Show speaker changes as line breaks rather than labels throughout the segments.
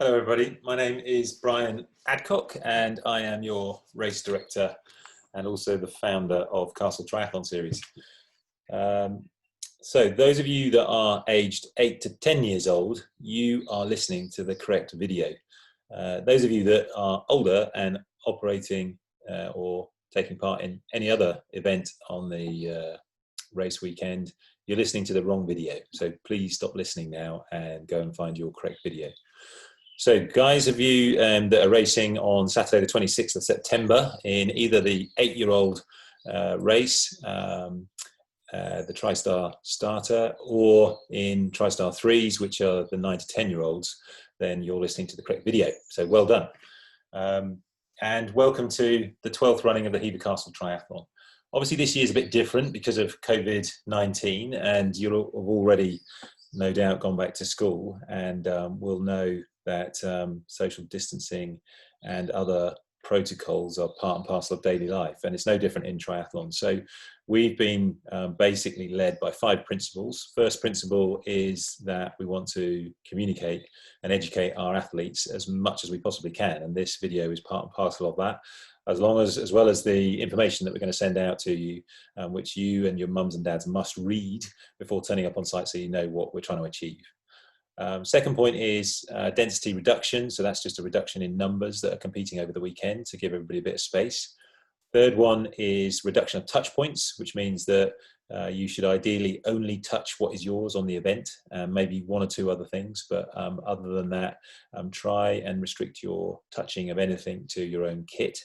Hello everybody, my name is Brian Adcock and I am your race director and also the founder of Castle Triathlon Series. So those of you that are aged 8 to 10 years old, you are listening to the correct video. Those of you that are older and operating or taking part in any other event on the race weekend, you're listening to the wrong video. So please stop listening now and go and find your correct video. So guys of you that are racing on Saturday the 26th of September in either the 8-year-old race, the TriStar Starter, or in TriStar 3s, which are the 9 to 10-year-olds, then you're listening to the correct video. So well done. And welcome to the 12th running of the Hever Castle Triathlon. Obviously this year is a bit different because of COVID-19, and you'll have already no doubt gone back to school and will know that social distancing and other protocols are part and parcel of daily life, and it's no different in triathlon. So we've been basically led by 5 principles. First principle is that we want to communicate and educate our athletes as much as we possibly can, and this video is part and parcel of that, as well as the information that we're going to send out to you, which you and your mums and dads must read before turning up on site so you know what we're trying to achieve. Second point is density reduction. So that's just a reduction in numbers that are competing over the weekend to give everybody a bit of space. Third one is reduction of touch points, which means that you should ideally only touch what is yours on the event, maybe 1 or 2 other things, but other than that, try and restrict your touching of anything to your own kit.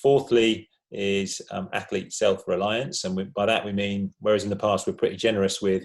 Fourthly is athlete self-reliance, and by that we mean, whereas in the past we're pretty generous with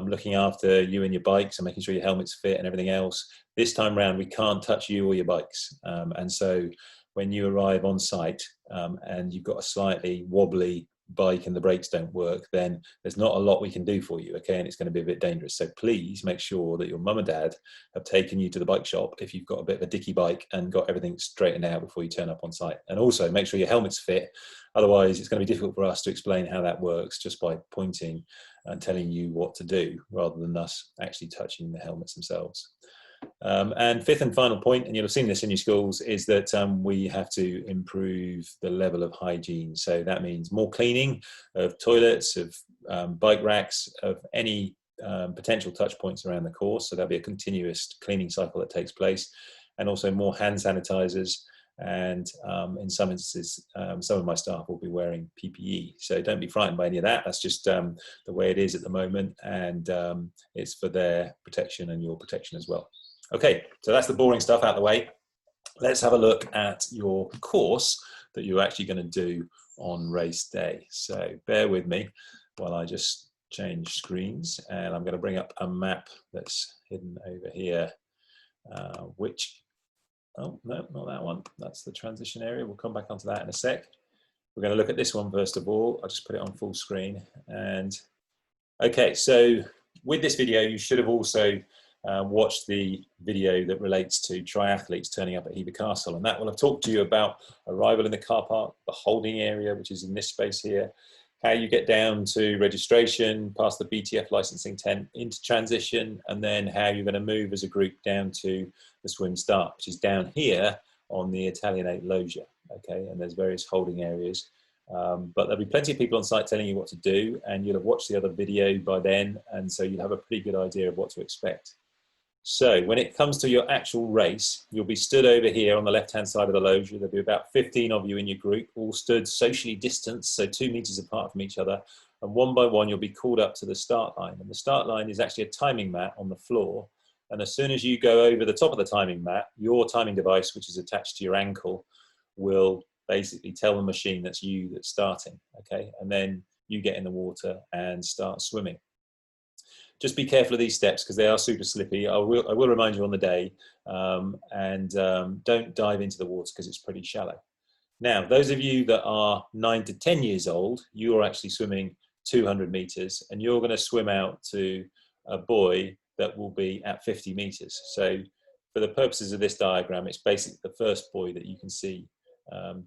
looking after you and your bikes and making sure your helmet's fit and everything else, this time round we can't touch you or your bikes, and so when you arrive on site and you've got a slightly wobbly bike and the brakes don't work, then there's not a lot we can do for you, okay, and it's going to be a bit dangerous. So please make sure that your mum and dad have taken you to the bike shop if you've got a bit of a dicky bike and got everything straightened out before you turn up on site. And also make sure your helmet's fit, otherwise it's going to be difficult for us to explain how that works just by pointing and telling you what to do rather than us actually touching the helmets themselves. And fifth and final point, and you'll have seen this in your schools, is that we have to improve the level of hygiene. So that means more cleaning of toilets, of bike racks, of any potential touch points around the course. So there'll be a continuous cleaning cycle that takes place, and also more hand sanitizers. And in some instances, some of my staff will be wearing PPE. So don't be frightened by any of that. That's just the way it is at the moment, and it's for their protection and your protection as well. Okay, so that's the boring stuff out of the way. Let's have a look at your course that you're actually going to do on race day. So bear with me while I just change screens, and I'm going to bring up a map that's hidden over here, oh, no, not that one. That's the transition area. We'll come back onto that in a sec. We're going to look at this one first of all. I'll just put it on full screen. And okay, so with this video, you should have also watched the video that relates to triathletes turning up at Hever Castle. And that will have talked to you about arrival in the car park, the holding area, which is in this space here, how you get down to registration, past the BTF licensing tent, into transition, and then how you're going to move as a group down to the swim start, which is down here on the Italianate loggia, okay? And there's various holding areas, but there'll be plenty of people on site telling you what to do, and you'll have watched the other video by then, and so you'll have a pretty good idea of what to expect. So when it comes to your actual race, you'll be stood over here on the left-hand side of the loggia. There'll be about 15 of you in your group, all stood socially distanced, so 2 meters apart from each other. And one by one, you'll be called up to the start line. And the start line is actually a timing mat on the floor. And as soon as you go over the top of the timing mat, your timing device, which is attached to your ankle, will basically tell the machine that's you that's starting, okay? And then you get in the water and start swimming. Just be careful of these steps because they are super slippy. I will remind you on the day, and don't dive into the water because it's pretty shallow. Now, those of you that are 9 to 10 years old, you are actually swimming 200 meters, and you're going to swim out to a buoy that will be at 50 meters. So for the purposes of this diagram, it's basically the first buoy that you can see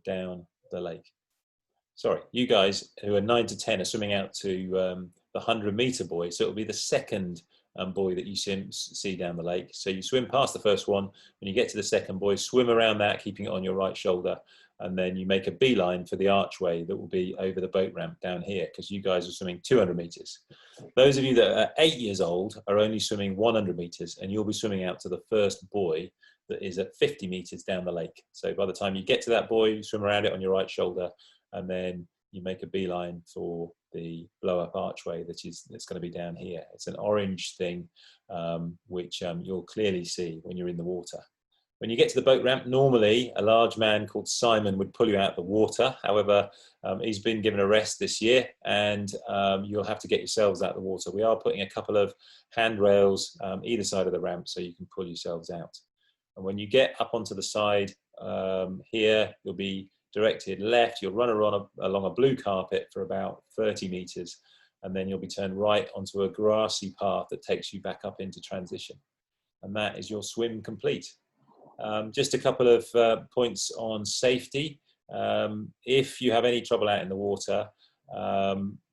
down the lake. Sorry, you guys who are 9 to 10 are swimming out to the 100-meter buoy, so it'll be the second buoy that you see down the lake. So you swim past the first one. When you get to the second buoy, swim around that, keeping it on your right shoulder, and then you make a beeline for the archway that will be over the boat ramp down here, because you guys are swimming 200 meters. Those of you that are 8 years old are only swimming 100 meters, and you'll be swimming out to the first buoy that is at 50 meters down the lake. So by the time you get to that buoy, you swim around it on your right shoulder, and then you make a beeline for the blow-up archway that's going to be down here. It's an orange thing, which you'll clearly see when you're in the water. When you get to the boat ramp, normally a large man called Simon would pull you out of the water. However, he's been given a rest this year, and you'll have to get yourselves out of the water. We are putting a couple of handrails either side of the ramp so you can pull yourselves out. And when you get up onto the side here, you'll be directed left. You'll run along a blue carpet for about 30 meters, and then you'll be turned right onto a grassy path that takes you back up into transition. And that is your swim complete. Just a couple of points on safety. If you have any trouble out in the water,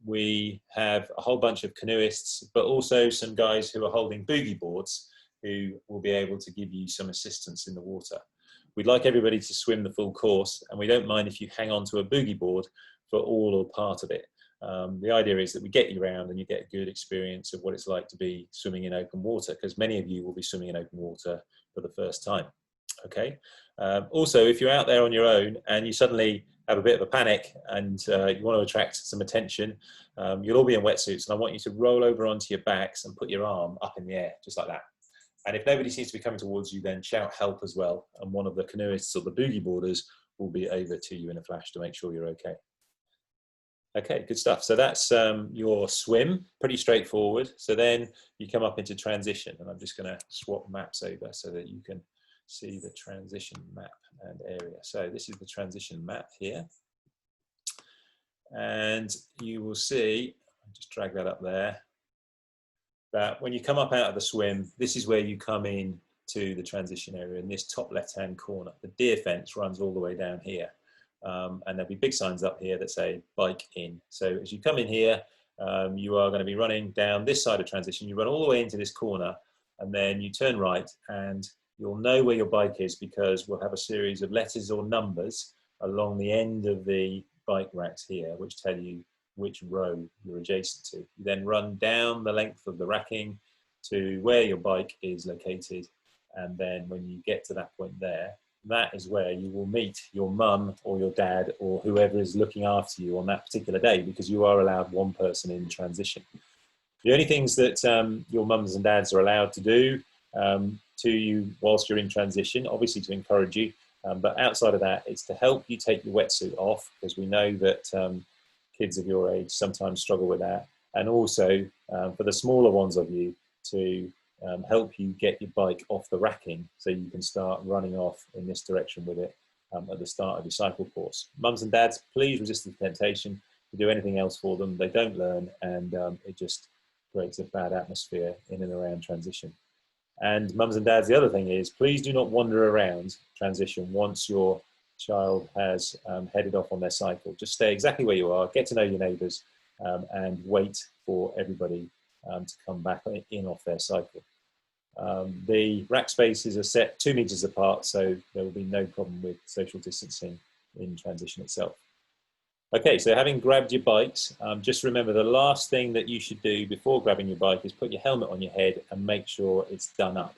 we have a whole bunch of canoeists, but also some guys who are holding boogie boards who will be able to give you some assistance in the water. We'd like everybody to swim the full course, and we don't mind if you hang on to a boogie board for all or part of it. The idea is that we get you around and you get a good experience of what it's like to be swimming in open water, because many of you will be swimming in open water for the first time. Okay. Also, if you're out there on your own and you suddenly have a bit of a panic and you want to attract some attention, you'll all be in wetsuits, and I want you to roll over onto your backs and put your arm up in the air, just like that. And if nobody seems to be coming towards you, then shout help as well. And one of the canoeists or the boogie boarders will be over to you in a flash to make sure you're okay. Okay, good stuff. So that's your swim, pretty straightforward. So then you come up into transition, and I'm just going to swap maps over so that you can see the transition map and area. So this is the transition map here. And you will see, I'll just drag that up there, that when you come up out of the swim, this is where you come in to the transition area in this top left-hand corner. The deer fence runs all the way down here. And there'll be big signs up here that say bike in. So as you come in here, you are going to be running down this side of transition. You run all the way into this corner, and then you turn right, and you'll know where your bike is because we'll have a series of letters or numbers along the end of the bike racks here, which tell you which row you're adjacent to. You then run down the length of the racking to where your bike is located, and then when you get to that point there, that is where you will meet your mum or your dad or whoever is looking after you on that particular day, because you are allowed one person in transition. The only things that your mums and dads are allowed to do to you whilst you're in transition, obviously to encourage you, but outside of that, it's to help you take your wetsuit off, because we know that kids of your age sometimes struggle with that, and also for the smaller ones of you to help you get your bike off the racking so you can start running off in this direction with it at the start of your cycle course. Mums and dads, please resist the temptation to do anything else for them. They don't learn, and it just creates a bad atmosphere in and around transition. And mums and dads, the other thing is, please do not wander around transition once your child has headed off on their cycle. Just stay exactly where you are, get to know your neighbours, and wait for everybody to come back in off their cycle. The rack spaces are set 2 meters apart, so there will be no problem with social distancing in transition itself. Okay, so having grabbed your bikes, just remember the last thing that you should do before grabbing your bike is put your helmet on your head and make sure it's done up.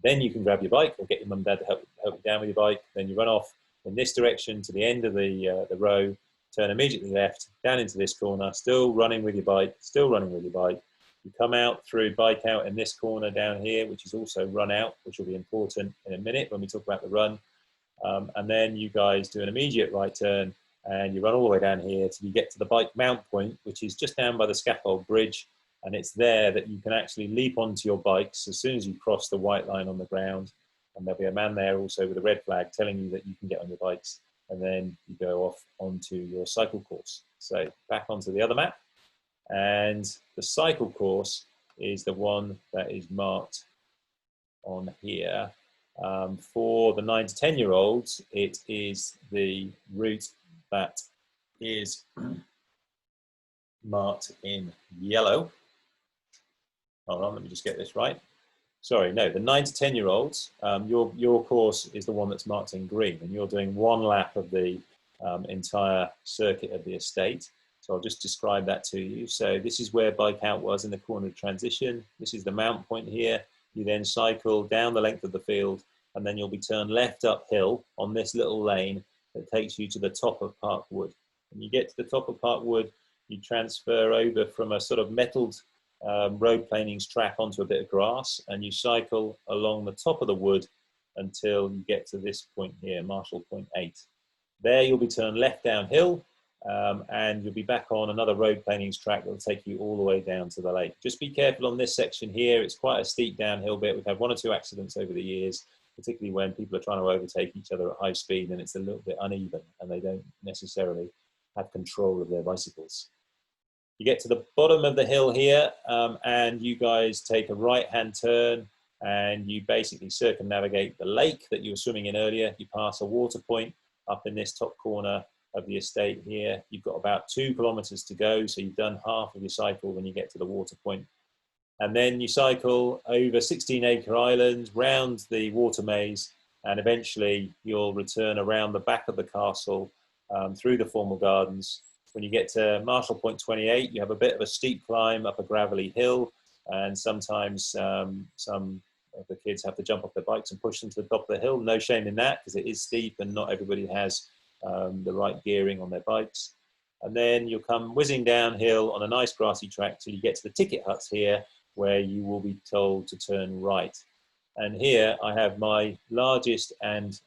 Then you can grab your bike or get your mum and dad to help you down with your bike. Then you run off in this direction to the end of the row, turn immediately left, down into this corner, still running with your bike, still running with your bike. You come out through bike out in this corner down here, which is also run out, which will be important in a minute when we talk about the run. And then you guys do an immediate right turn, and you run all the way down here till you get to the bike mount point, which is just down by the scaffold bridge. And it's there that you can actually leap onto your bikes as soon as you cross the white line on the ground. And there'll be a man there also with a red flag telling you that you can get on your bikes. And then you go off onto your cycle course. So back onto the other map. And the cycle course is the one that is marked on here. For the 9 to 10-year-olds, it is the route that is marked in yellow. hold on, let me just get this right. Sorry, no, the 9 to 10-year-olds, your course is the one that's marked in green, and you're doing one lap of the entire circuit of the estate. So I'll just describe that to you. So this is where bike out was in the corner of transition. This is the mount point here. You then cycle down the length of the field, and then you'll be turned left uphill on this little lane that takes you to the top of Park Wood. When you get to the top of Park Wood, you transfer over from a sort of metalled road planings track onto a bit of grass, and you cycle along the top of the wood until you get to this point here, Marshall Point 8. There you'll be turned left downhill, and you'll be back on another road planings track that will take you all the way down to the lake. Just be careful on this section here. It's quite a steep downhill bit. We've had 1 or 2 accidents over the years, particularly when people are trying to overtake each other at high speed and it's a little bit uneven and they don't necessarily have control of their bicycles. You get to the bottom of the hill here, and you guys take a right-hand turn, and you basically circumnavigate the lake that you were swimming in earlier. You pass a water point up in this top corner of the estate here. You've got about 2 kilometers to go, so you've done half of your cycle when you get to the water point. And then you cycle over 16-acre island, round the water maze, and eventually you'll return around the back of the castle, through the formal gardens. When you get to Marshall Point 28, you have a bit of a steep climb up a gravelly hill, and sometimes some of the kids have to jump off their bikes and push them to the top of the hill. No shame in that, because it is steep and not everybody has the right gearing on their bikes. And then you'll come whizzing downhill on a nice grassy track till you get to the ticket huts here, where you will be told to turn right. And here I have my largest and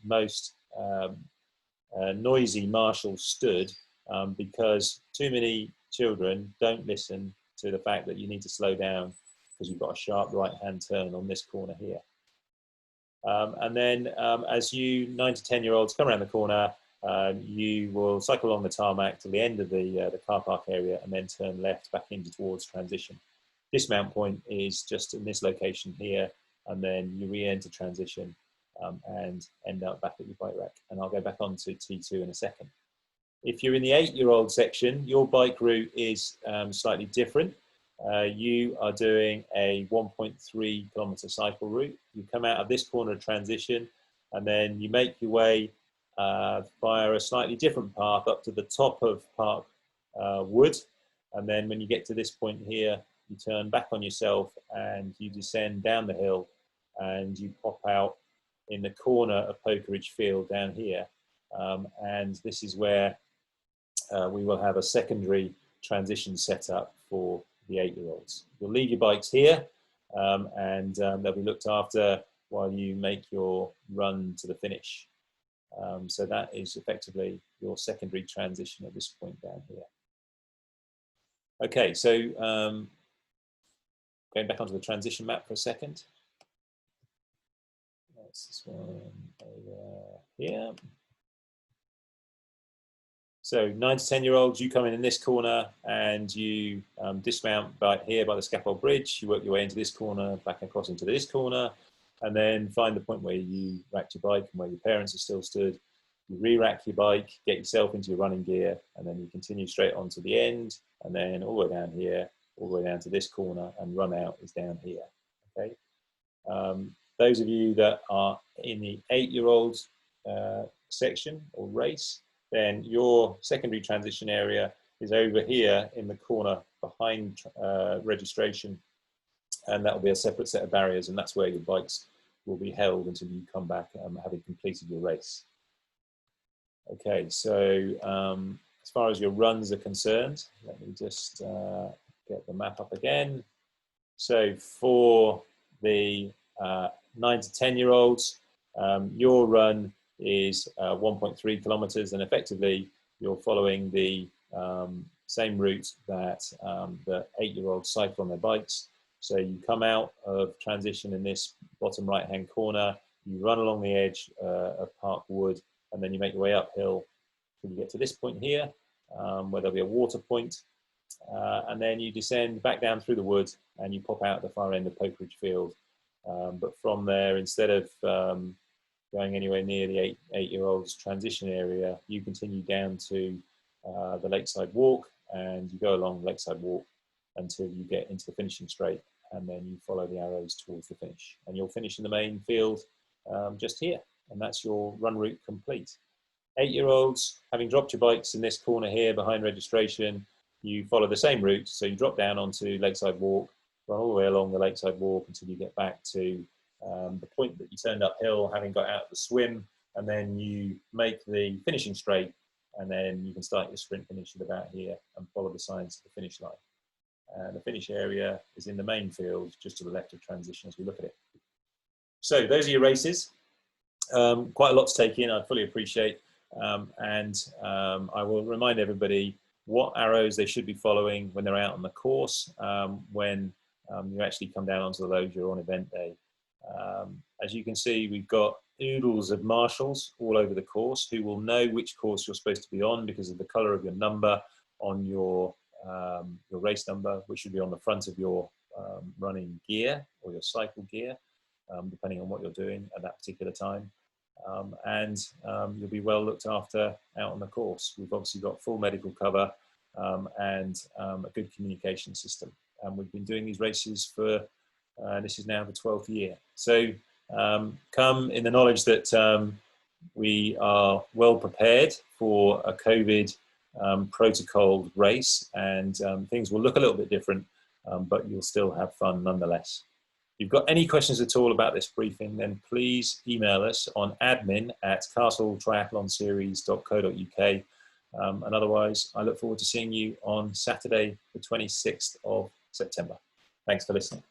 most noisy marshal stood, because too many children don't listen to the fact that you need to slow down because you've got a sharp right-hand turn on this corner here. And then as you 9 to 10-year-olds come around the corner, you will cycle along the tarmac to the end of the car park area and then turn left back into towards transition. This mount point is just in this location here, and then you re-enter transition and end up back at your bike rack. And I'll go back on to T2 in a second. If you're in the 8-year-old section, your bike route is slightly different. You are doing a 1.3 kilometer cycle route. You come out of this corner of transition, and then you make your way via a slightly different path up to the top of Park Wood. And then when you get to this point here, you turn back on yourself and you descend down the hill, and you pop out in the corner of Pokeridge Field down here. And this is where we will have a secondary transition set up for the 8-year-olds. You'll leave your bikes here, and they'll be looked after while you make your run to the finish. So that is effectively your secondary transition at this point down here. Okay, so going back onto the transition map for a second. That's this one over here. So 9 to 10-year-olds, you come in this corner and you dismount here by the scaffold bridge. You work your way into this corner, back across into this corner, and then find the point where you racked your bike and where your parents are still stood. You re-rack your bike, get yourself into your running gear, and then you continue straight on to the end, and then all the way down here, all the way down to this corner, and run out is down here. Okay. Those of you that are in the 8-year-old section or race, then your secondary transition area is over here in the corner behind registration, and that will be a separate set of barriers, and that's where your bikes will be held until you come back having completed your race. Okay, so as far as your runs are concerned, let me just get the map up again. So for the 9 to 10-year-olds, your run is 1.3 kilometers, and effectively you're following the same route that the 8-year-olds cycle on their bikes. So you come out of transition in this bottom right-hand corner, you run along the edge of Park Wood, and then you make your way uphill till you get to this point here, where there'll be a water point, and then you descend back down through the wood and you pop out at the far end of Pokeridge Field. But from there, instead of going anywhere near the 8-year-olds transition area, you continue down to the Lakeside Walk, and you go along the Lakeside Walk until you get into the finishing straight, and then you follow the arrows towards the finish. And you'll finish in the main field just here, and that's your run route complete. 8-year-olds, having dropped your bikes in this corner here behind registration, you follow the same route. So you drop down onto Lakeside Walk, run all the way along the Lakeside Walk until you get back to the point that you turned uphill, having got out of the swim, and then you make the finishing straight, and then you can start your sprint finish at about here and follow the signs to the finish line. And the finish area is in the main field, just to the left of transition as we look at it. So those are your races. Quite a lot to take in, I fully appreciate. I will remind everybody what arrows they should be following when they're out on the course, when you actually come down onto the loggia on event day. As you can see, we've got oodles of marshals all over the course who will know which course you're supposed to be on because of the color of your number on your race number, which should be on the front of your running gear or your cycle gear, depending on what you're doing at that particular time. You'll be well looked after out on the course. We've obviously got full medical cover and a good communication system. And we've been doing these races for, this is now the 12th year. So come in the knowledge that we are well prepared for a COVID protocol race, and things will look a little bit different, but you'll still have fun nonetheless. If you've got any questions at all about this briefing, then please email us on admin@castletriathlonseries.co.uk. And otherwise, I look forward to seeing you on Saturday, the 26th of September. Thanks for listening.